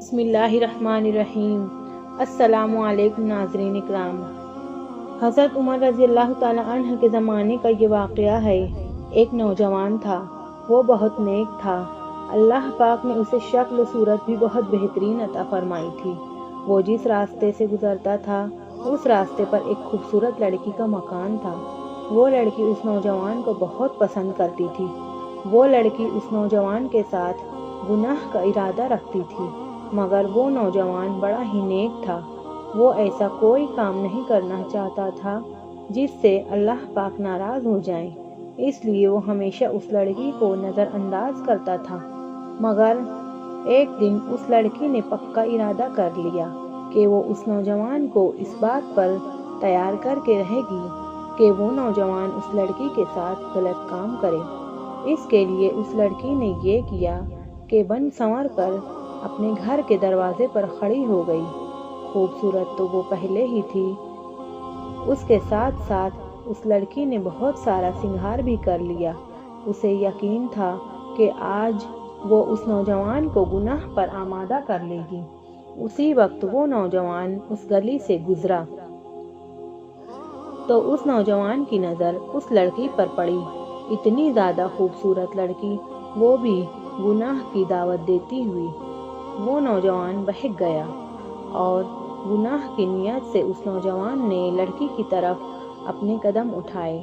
بسم اللہ الرحمن الرحیم۔ السلام علیکم ناظرین اکرام۔ حضرت عمر رضی اللہ تعالیٰ عنہ کے زمانے کا یہ واقعہ ہے۔ ایک نوجوان تھا، وہ بہت نیک تھا۔ اللہ پاک نے اسے شکل و صورت بھی بہت بہترین عطا فرمائی تھی۔ وہ جس راستے سے گزرتا تھا اس راستے پر ایک خوبصورت لڑکی کا مکان تھا۔ وہ لڑکی اس نوجوان کو بہت پسند کرتی تھی۔ وہ لڑکی اس نوجوان کے ساتھ گناہ کا ارادہ رکھتی تھی، مگر وہ نوجوان بڑا ہی نیک تھا۔ وہ ایسا کوئی کام نہیں کرنا چاہتا تھا جس سے اللہ پاک ناراض ہو جائیں، اس لیے وہ ہمیشہ اس لڑکی کو نظر انداز کرتا تھا۔ مگر ایک دن اس لڑکی نے پکا ارادہ کر لیا کہ وہ اس نوجوان کو اس بات پر تیار کر کے رہے گی کہ وہ نوجوان اس لڑکی کے ساتھ غلط کام کرے۔ اس کے لیے اس لڑکی نے یہ کیا کہ بن سنور کر اپنے گھر کے دروازے پر کھڑی ہو گئی۔ خوبصورت تو وہ پہلے ہی تھی، اس کے ساتھ ساتھ اس لڑکی نے بہت سارا سنگھار بھی کر لیا۔ اسے یقین تھا کہ آج وہ اس نوجوان کو گناہ پر آمادہ کر لے گی۔ اسی وقت وہ نوجوان اس گلی سے گزرا تو اس نوجوان کی نظر اس لڑکی پر پڑی۔ اتنی زیادہ خوبصورت لڑکی، وہ بھی گناہ کی دعوت دیتی ہوئی۔ وہ نوجوان بہک گیا اور گناہ کی نیت سے اس نوجوان نے لڑکی کی طرف اپنے قدم اٹھائے۔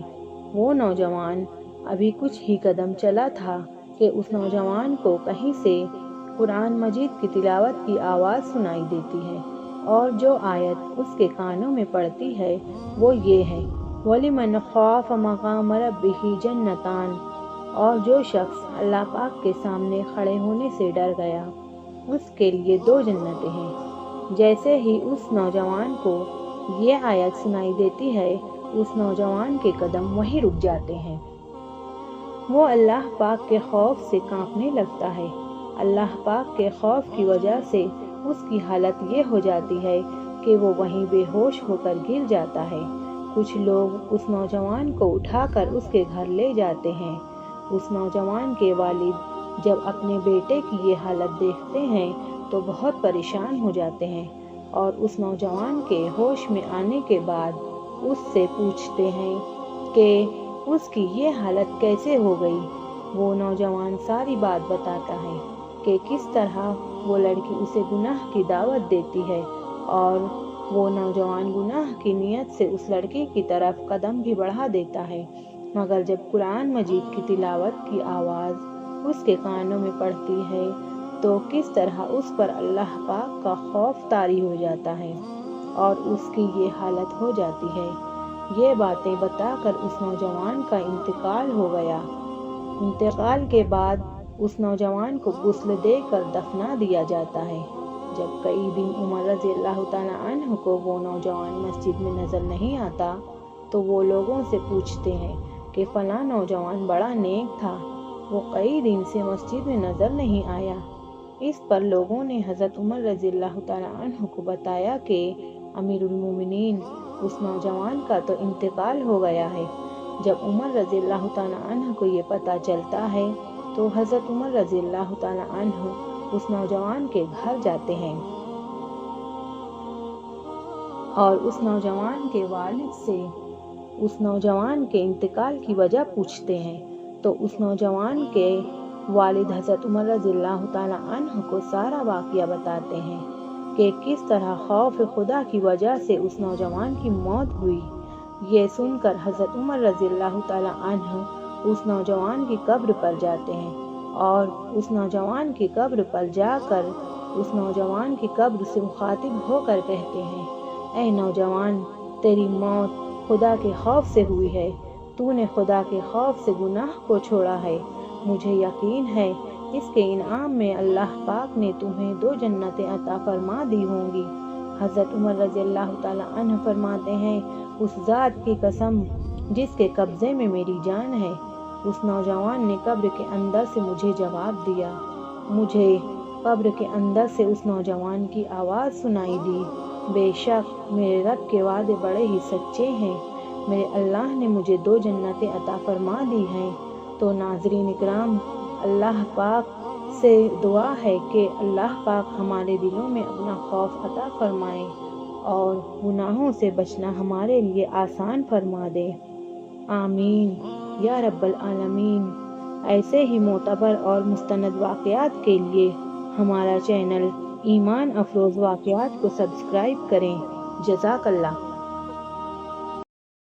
وہ نوجوان ابھی کچھ ہی قدم چلا تھا کہ اس نوجوان کو کہیں سے قرآن مجید کی تلاوت کی آواز سنائی دیتی ہے، اور جو آیت اس کے کانوں میں پڑتی ہے وہ یہ ہے، وَلِمَنْ خَافَ مَقَامَ رَبِّهِ جَنَّتَانِ۔ اور جو شخص اللہ پاک کے سامنے کھڑے ہونے سے ڈر گیا اس کے لیے 2 جنتیں ہیں۔ جیسے ہی اس نوجوان کو یہ آیت سنائی دیتی ہے، اس نوجوان کے قدم وہیں رک جاتے ہیں۔ وہ اللہ پاک کے خوف سے کانپنے لگتا ہے۔ اللہ پاک کے خوف کی وجہ سے اس کی حالت یہ ہو جاتی ہے کہ وہ وہیں بے ہوش ہو کر گر جاتا ہے۔ کچھ لوگ اس نوجوان کو اٹھا کر اس کے گھر لے جاتے ہیں۔ اس نوجوان کے والد جب اپنے بیٹے کی یہ حالت دیکھتے ہیں تو بہت پریشان ہو جاتے ہیں، اور اس نوجوان کے ہوش میں آنے کے بعد اس سے پوچھتے ہیں کہ اس کی یہ حالت کیسے ہو گئی۔ وہ نوجوان ساری بات بتاتا ہے کہ کس طرح وہ لڑکی اسے گناہ کی دعوت دیتی ہے، اور وہ نوجوان گناہ کی نیت سے اس لڑکی کی طرف قدم بھی بڑھا دیتا ہے، مگر جب قرآن مجید کی تلاوت کی آواز اس کے کانوں میں پڑتی ہے تو کس طرح اس پر اللہ پاک کا خوف طاری ہو جاتا ہے اور اس کی یہ حالت ہو جاتی ہے۔ یہ باتیں بتا کر اس نوجوان کا انتقال ہو گیا۔ انتقال کے بعد اس نوجوان کو غسل دے کر دفنا دیا جاتا ہے۔ جب کئی دن عمر رضی اللہ تعالیٰ عنہ کو وہ نوجوان مسجد میں نظر نہیں آتا تو وہ لوگوں سے پوچھتے ہیں کہ فلاں نوجوان بڑا نیک تھا، وہ کئی دن سے مسجد میں نظر نہیں آیا۔ اس پر لوگوں نے حضرت عمر رضی اللہ تعالیٰ عنہ کو بتایا کہ امیر المومنین، اس نوجوان کا تو انتقال ہو گیا ہے۔ جب عمر رضی اللہ تعالیٰ عنہ کو یہ پتہ چلتا ہے تو حضرت عمر رضی اللہ تعالیٰ عنہ اس نوجوان کے گھر جاتے ہیں اور اس نوجوان کے والد سے اس نوجوان کے انتقال کی وجہ پوچھتے ہیں، تو اس نوجوان کے والد حضرت عمر رضی اللہ تعالیٰ عنہ کو سارا واقعہ بتاتے ہیں کہ کس طرح خوف خدا کی وجہ سے اس نوجوان کی موت ہوئی۔ یہ سن کر حضرت عمر رضی اللہ تعالیٰ عنہ اس نوجوان کی قبر پر جاتے ہیں، اور اس نوجوان کی قبر پر جا کر اس نوجوان کی قبر سے مخاطب ہو کر کہتے ہیں، اے نوجوان، تیری موت خدا کے خوف سے ہوئی ہے، تو نے خدا کے خوف سے گناہ کو چھوڑا ہے۔ مجھے یقین ہے اس کے انعام میں اللہ پاک نے تمہیں 2 جنتیں عطا فرما دی ہوں گی۔ حضرت عمر رضی اللہ تعالیٰ عنہ فرماتے ہیں، اس ذات کی قسم جس کے قبضے میں میری جان ہے، اس نوجوان نے قبر کے اندر سے مجھے جواب دیا۔ مجھے قبر کے اندر سے اس نوجوان کی آواز سنائی دی، بے شک میرے رب کے وعدے بڑے ہی سچے ہیں، میرے اللہ نے مجھے 2 جنتیں عطا فرما دی ہیں۔ تو ناظرین اکرام، اللہ پاک سے دعا ہے کہ اللہ پاک ہمارے دلوں میں اپنا خوف عطا فرمائے اور گناہوں سے بچنا ہمارے لیے آسان فرما دے۔ آمین یا رب العالمین۔ ایسے ہی معتبر اور مستند واقعات کے لیے ہمارا چینل ایمان افروز واقعات کو سبسکرائب کریں۔ جزاک اللہ۔